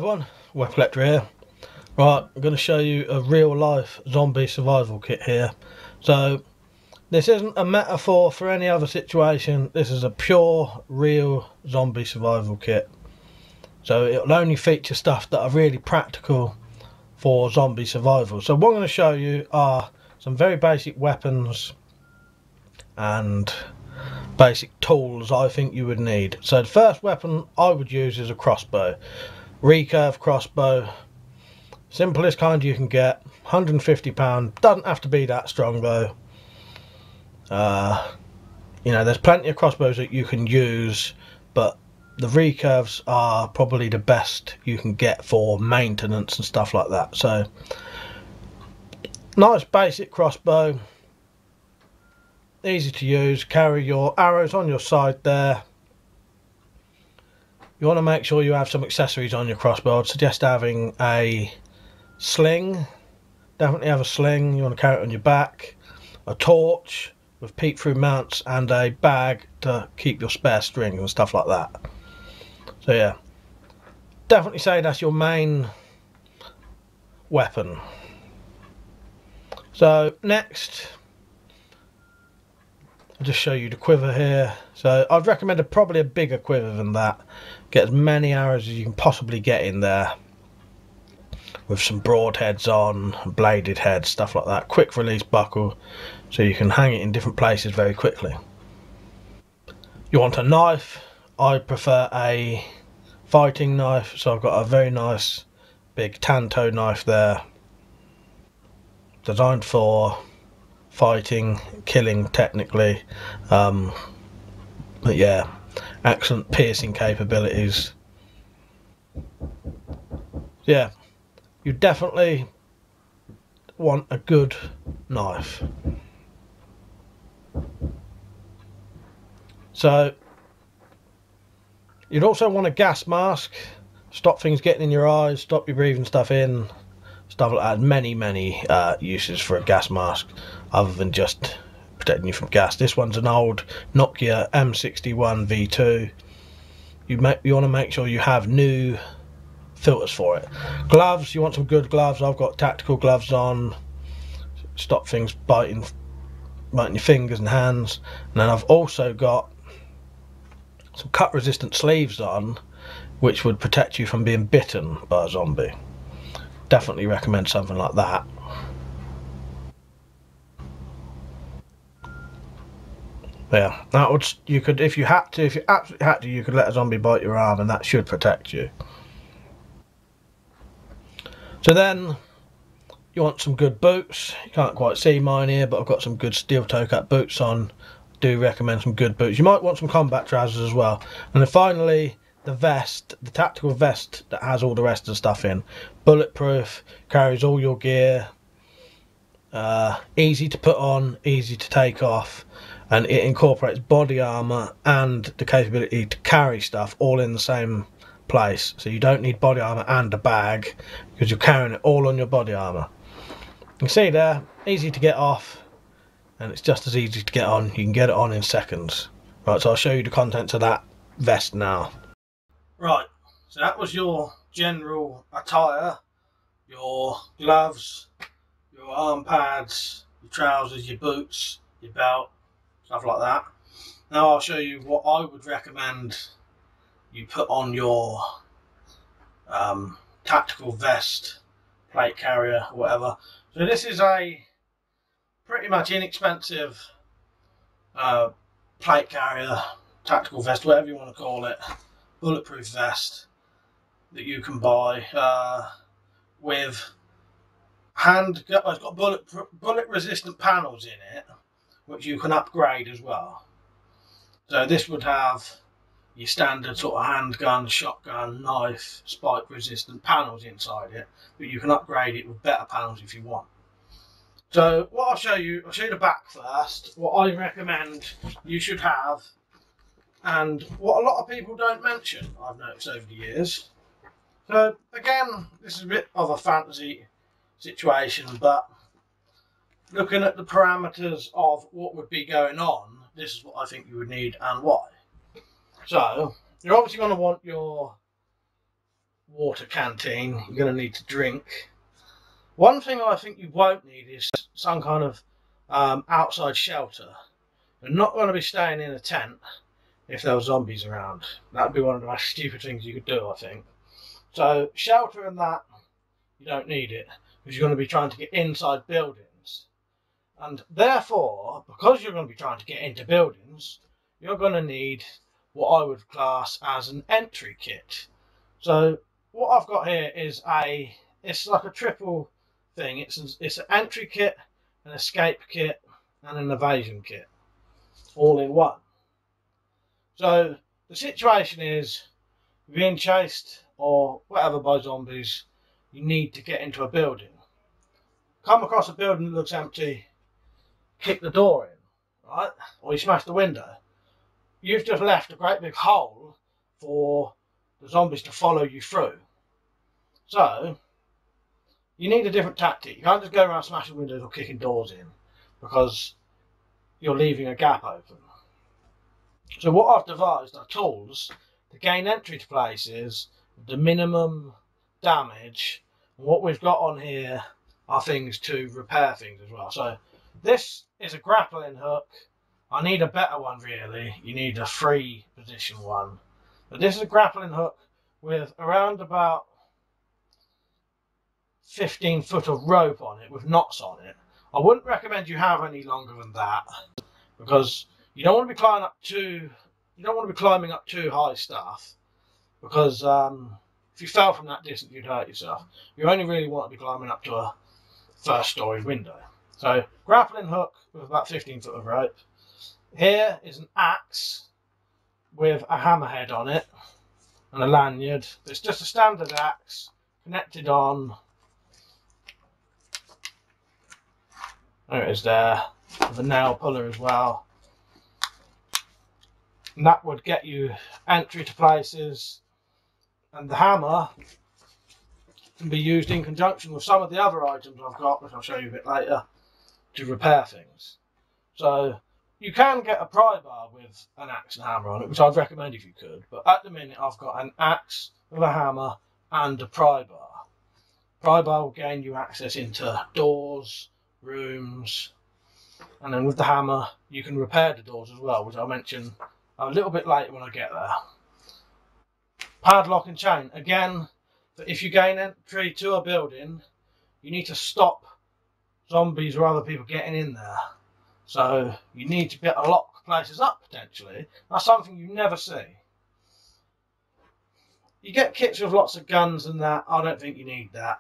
everyone, WeaponCollector here. Right, I'm going to show you a real life zombie survival kit here. So this isn't a metaphor for any other situation, this is a pure real zombie survival kit. So it'll only feature stuff that are really practical for zombie survival. So what I'm going to show you are some very basic weapons and basic tools I think you would need. So the first weapon I would use is a crossbow. Recurve crossbow, simplest kind you can get, £150, doesn't have to be that strong though. You know, there's plenty of crossbows that you can use, but the recurves are probably the best you can get for maintenance and stuff like that. So nice basic crossbow, easy to use, carry your arrows on your side there. You want to make sure you have some accessories on your crossbow. I'd suggest having a sling, definitely have a sling, you want to carry it on your back, a torch with peek through mounts, and a bag to keep your spare strings and stuff like that. So yeah, definitely say that's your main weapon. So next, I'll just show you the quiver here. So I'd recommend probably a bigger quiver than that. Get as many arrows as you can possibly get in there, with some broadheads on, bladed heads, stuff like that. Quick release buckle, so you can hang it in different places very quickly. You want a knife. I prefer a fighting knife, so I've got a very nice big tanto knife there, designed for fighting, killing technically, but yeah, excellent piercing capabilities. Yeah, you definitely want a good knife. So you'd also want a gas mask, stop things getting in your eyes, stop you breathing stuff in, stuff like that. Many uses for a gas mask other than just protecting you from gas. This one's an old Nokia M61 V2. You want to make sure you have new filters for it. Gloves, you want some good gloves. I've got tactical gloves on, stop things biting your fingers and hands. And then I've also got some cut resistant sleeves on, which would protect you from being bitten by a zombie. Definitely recommend something like that. Yeah, that would, you could, if you absolutely had to, you could let a zombie bite your arm and that should protect you. So then you want some good boots. You can't quite see mine here, but I've got some good steel toe cap boots on. Do recommend some good boots. You might want some combat trousers as well. And then finally, the vest, the tactical vest that has all the rest of the stuff in. Bulletproof, carries all your gear, easy to put on, easy to take off, and it incorporates body armor and the capability to carry stuff all in the same place. So you don't need body armor and a bag, because you're carrying it all on your body armor. You can see there, easy to get off, and it's just as easy to get on. You can get it on in seconds. Right, so I'll show you the contents of that vest now. Right, so that was your general attire, your gloves, your arm pads, your trousers, your boots, your belt, stuff like that. Now I'll show you what I would recommend you put on your tactical vest, plate carrier, whatever. So this is a pretty much inexpensive plate carrier, tactical vest, whatever you want to call it, bulletproof vest that you can buy with it's got bullet resistant panels in it, which you can upgrade as well. So this would have your standard sort of handgun, shotgun, knife, spike resistant panels inside it, but you can upgrade it with better panels if you want. So what I'll show you the back first, what I recommend you should have, and what a lot of people don't mention, I've noticed over the years. So again, this is a bit of a fantasy situation, but looking at the parameters of what would be going on, this is what I think you would need and why. So you're obviously going to want your water canteen you're going to need to drink. One thing I think you won't need is some kind of outside shelter. You're not going to be staying in a tent if there were zombies around. That would be one of the most stupid things you could do, I think. So shelter and that, you don't need it, because you're going to be trying to get inside buildings. And therefore, because you're going to be trying to get into buildings, you're going to need what I would class as an entry kit. So what I've got here is it's like a triple thing. It's an entry kit, an escape kit, and an evasion kit, all in one. So the situation is, you're being chased or whatever by zombies, you need to get into a building. Come across a building that looks empty, kick the door in, right? Or you smash the window. You've just left a great big hole for the zombies to follow you through. So you need a different tactic. You can't just go around smashing windows or kicking doors in, because you're leaving a gap open. So what I've devised are tools to gain entry to places with the minimum damage. And what we've got on here are things to repair things as well. So this is a grappling hook. I need a better one, really. You need a 3 position one. But this is a grappling hook with around about 15 foot of rope on it with knots on it. I wouldn't recommend you have any longer than that, because you don't want to be climbing up too high stuff, because if you fell from that distance you'd hurt yourself. You only really want to be climbing up to a first story window. So grappling hook with about 15 foot of rope. Here is an axe with a hammerhead on it and a lanyard. It's just a standard axe connected on. There it is there, with a nail puller as well. And that would get you entry to places. And the hammer can be used in conjunction with some of the other items I've got, which I'll show you a bit later, to repair things. So you can get a pry bar with an axe and hammer on it, which I'd recommend if you could. But at the minute I've got an axe with a hammer and a pry bar. Pry bar will gain you access into doors, rooms, and then with the hammer you can repair the doors as well, which I'll mention a little bit later when I get there. Padlock and chain. Again, if you gain entry to a building, you need to stop zombies or other people getting in there. So you need to be able to lock places up potentially. That's something you never see. You get kits with lots of guns and that. I don't think you need that.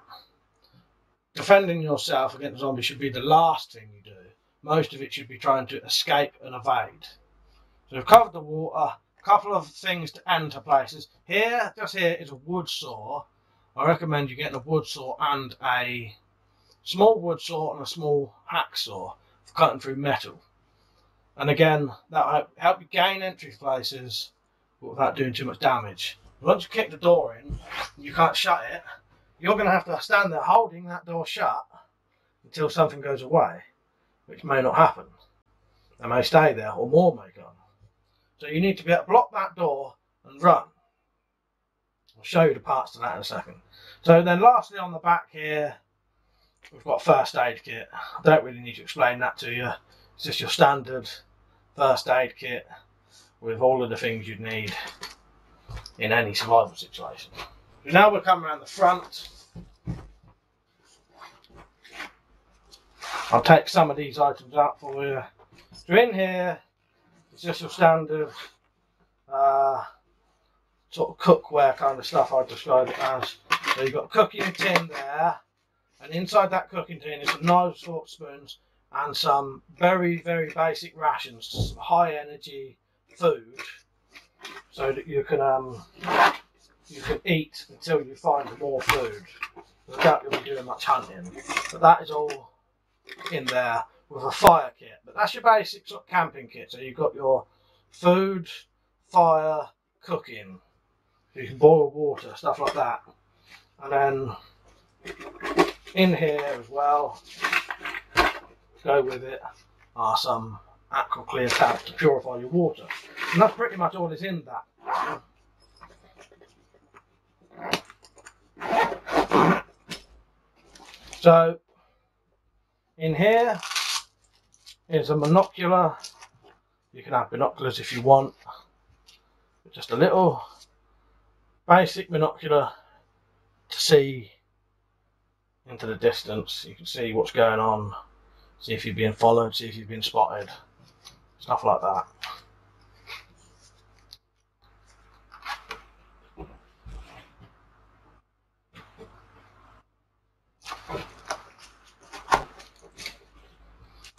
Defending yourself against zombies should be the last thing you do. Most of it should be trying to escape and evade. So we've covered the water. A couple of things to enter places. Here, just here, is a wood saw. I recommend you getting a wood saw and a small wood saw and a small hacksaw for cutting through metal. And again, that'll help you gain entry to places, but without doing too much damage. Once you kick the door in, you can't shut it. You're going to have to stand there holding that door shut until something goes away, which may not happen. They may stay there, or more may come. So you need to be able to block that door and run. I'll show you the parts to that in a second. So then lastly on the back here, we've got a first aid kit. I don't really need to explain that to you. It's just your standard first aid kit with all of the things you'd need in any survival situation. So now we'll come around the front. I'll take some of these items out for you. So in here, it's just your standard sort of cookware kind of stuff I'd describe it as. So you've got a cooking tin there, and inside that cooking tin is some knives, forks, spoons, and some very, very basic rations, some high energy food, so that you can eat until you find more food. I doubt you'll be doing much hunting, but that is all in there with a fire kit. But that's your basic sort of camping kit. So you've got your food, fire, cooking. So you can boil water, stuff like that. And then in here as well, go with it, are some aqua clear tabs to purify your water. And that's pretty much all is in that. So in here is a monocular. You can have binoculars if you want. Just a little basic monocular to see into the distance. You can see what's going on, see if you're being followed, see if you've been spotted, stuff like that.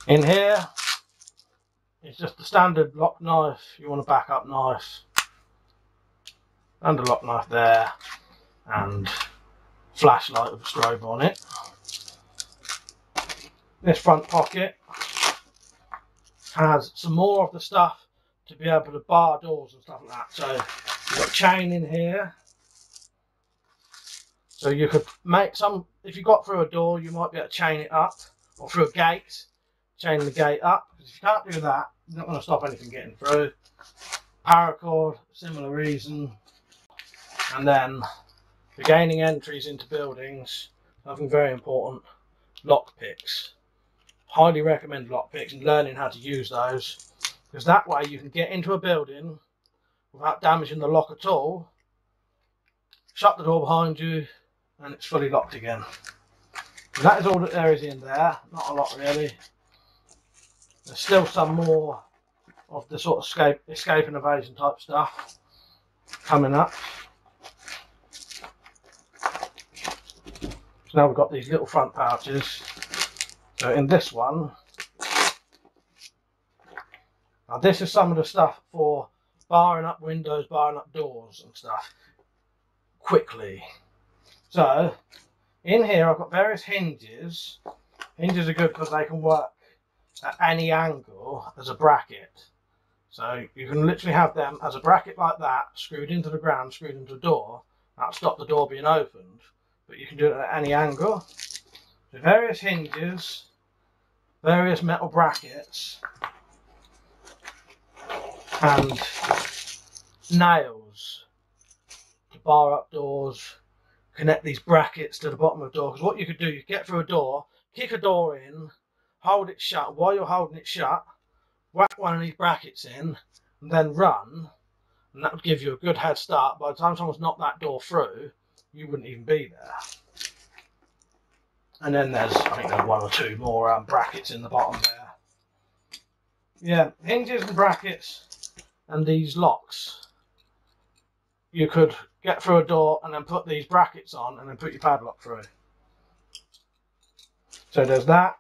In here is just the standard lock knife. You want a backup knife and a lock knife there, and flashlight with a strobe on it. This front pocket has some more of the stuff to be able to bar doors and stuff like that. So you've got chain in here, so you could make some, if you got through a door you might be able to chain it up, or through a gate, chain the gate up, because if you can't do that you're not going to stop anything getting through. Paracord, similar reason. And then for gaining entries into buildings, something very important, lockpicks. Highly recommend lockpicks and learning how to use those, because that way you can get into a building without damaging the lock at all, shut the door behind you, and it's fully locked again. And that is all that there is in there, not a lot really. There's still some more of the sort of escape and evasion type stuff coming up. So now we've got these little front pouches. So in this one, now this is some of the stuff for barring up windows, barring up doors and stuff quickly. So in here I've got various hinges. Hinges are good because they can work at any angle as a bracket. So you can literally have them as a bracket like that, screwed into the ground, screwed into the door. That'll stop the door being opened, but you can do it at any angle. So various hinges, various metal brackets, and nails to bar up doors, connect these brackets to the bottom of the door. Because what you could do, you get through a door, kick a door in, hold it shut. While you're holding it shut, whack one of these brackets in, and then run, and that would give you a good head start. By the time someone's knocked that door through, you wouldn't even be there. And then there's, I think there's one or two more brackets in the bottom there. Yeah, hinges and brackets and these locks. You could get through a door and then put these brackets on and then put your padlock through. So there's that.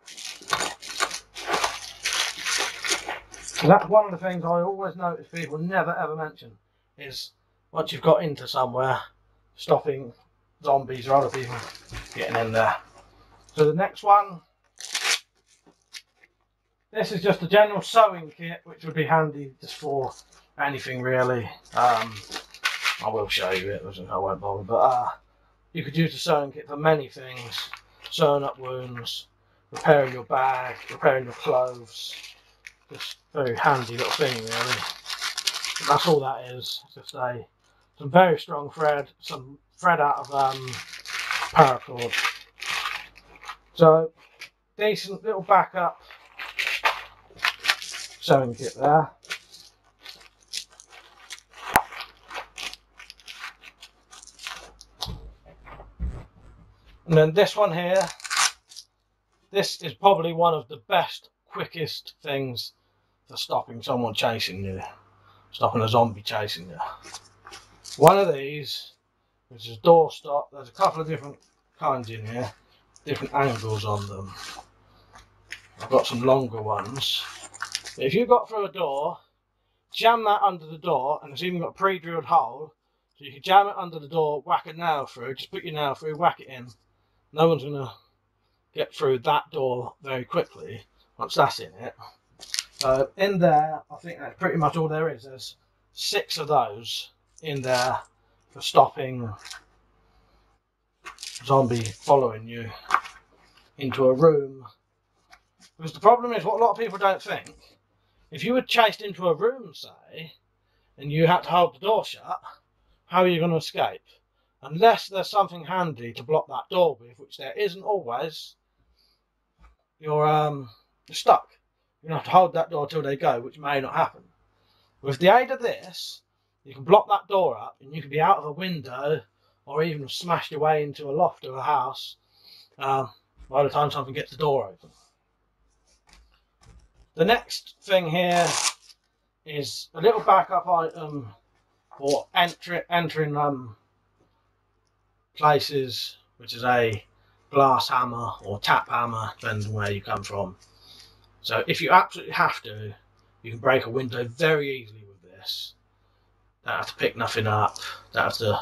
So that's one of the things I always notice people never ever mention, is once you've got into somewhere, stopping zombies or other people getting in there. So the next one, this is just a general sewing kit, which would be handy just for anything really. I will show you it, I won't bother, but you could use a sewing kit for many things. Sewing up wounds, repairing your bag, repairing your clothes. Just very handy little thing really. And that's all that is, just some very strong thread, some thread out of paracord. So, decent little backup sewing kit there. And then this one here, this is probably one of the best, quickest things for stopping someone chasing you, stopping a zombie chasing you. One of these, which is door stop, there's a couple of different kinds in here, different angles on them. I've got some longer ones. If you got through a door, jam that under the door, and it's even got a pre-drilled hole, so you can jam it under the door, whack a nail through, just put your nail through, whack it in. No one's going to get through that door very quickly once that's in it. So in there, I think that's pretty much all there is. There's 6 of those in there for stopping zombie following you into a room. Because the problem is, what a lot of people don't think, if you were chased into a room, say, and you had to hold the door shut, how are you going to escape? unless there's something handy to block that door with, which there isn't always, you're stuck. You're going to have to hold that door till they go, which may not happen. With the aid of this, you can block that door up and you can be out of a window or even smashed your way into a loft of a house by the time something gets the door open. The next thing here is a little backup item for entering places, which is a glass hammer or tap hammer, depending on where you come from. So if you absolutely have to, you can break a window very easily with this. Don't have to pick nothing up, don't have to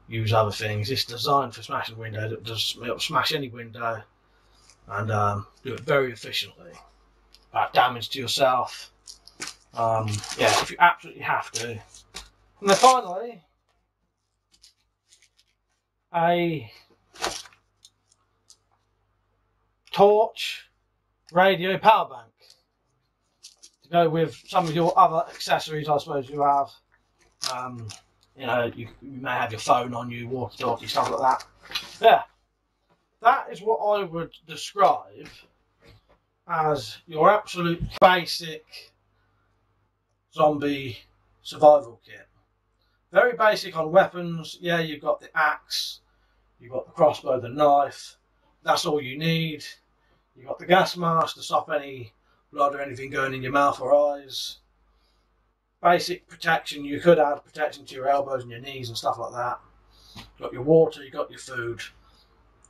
use other things. It's designed for smashing windows. It'll smash any window and do it very efficiently. Without damage to yourself. Yeah, if you absolutely have to. And then finally, a torch, radio, power bank to go with some of your other accessories. I suppose you have. You know, you may have your phone on you, walkie-talkie, stuff like that. Yeah, that is what I would describe as your absolute basic zombie survival kit. Very basic on weapons. Yeah, you've got the axe, you've got the crossbow, the knife. That's all you need. You've got the gas mask to stop any blood or anything going in your mouth or eyes. Basic protection. You could add protection to your elbows and your knees and stuff like that. You've got your water, you've got your food.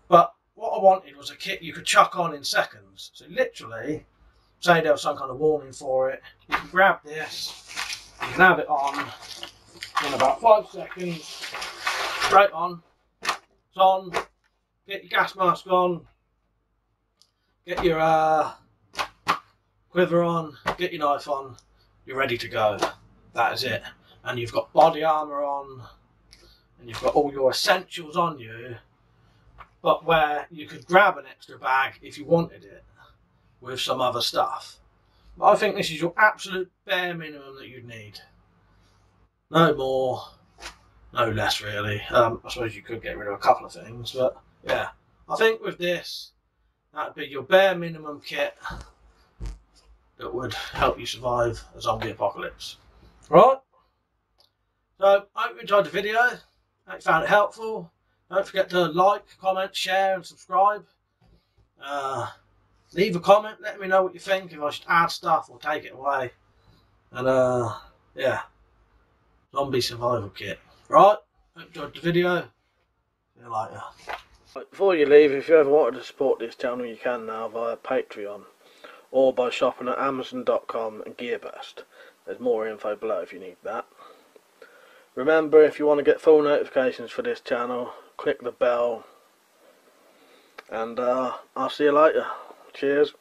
But what I wanted was a kit you could chuck on in seconds. So literally, say there was some kind of warning for it, you can grab this, you can have it on in about 5 seconds, straight on, it's on, get your gas mask on, get your quiver on, get your knife on, you're ready to go. That is it. And you've got body armour on, and you've got all your essentials on you, but where you could grab an extra bag if you wanted it with some other stuff. But I think this is your absolute bare minimum that you'd need. No more, no less really. I suppose you could get rid of a couple of things, but yeah. I think with this, that'd be your bare minimum kit that would help you survive a zombie apocalypse. Right? So, I hope you enjoyed the video. I hope you found it helpful. Don't forget to like, comment, share and subscribe. Leave a comment, let me know what you think, if I should add stuff or take it away. And yeah, zombie survival kit. Right, hope you enjoyed the video. See you later. Before you leave, if you ever wanted to support this channel, you can now via Patreon or by shopping at Amazon.com and GearBest. There's more info below if you need that. Remember, if you want to get full notifications for this channel, click the bell, and I'll see you later. Cheers.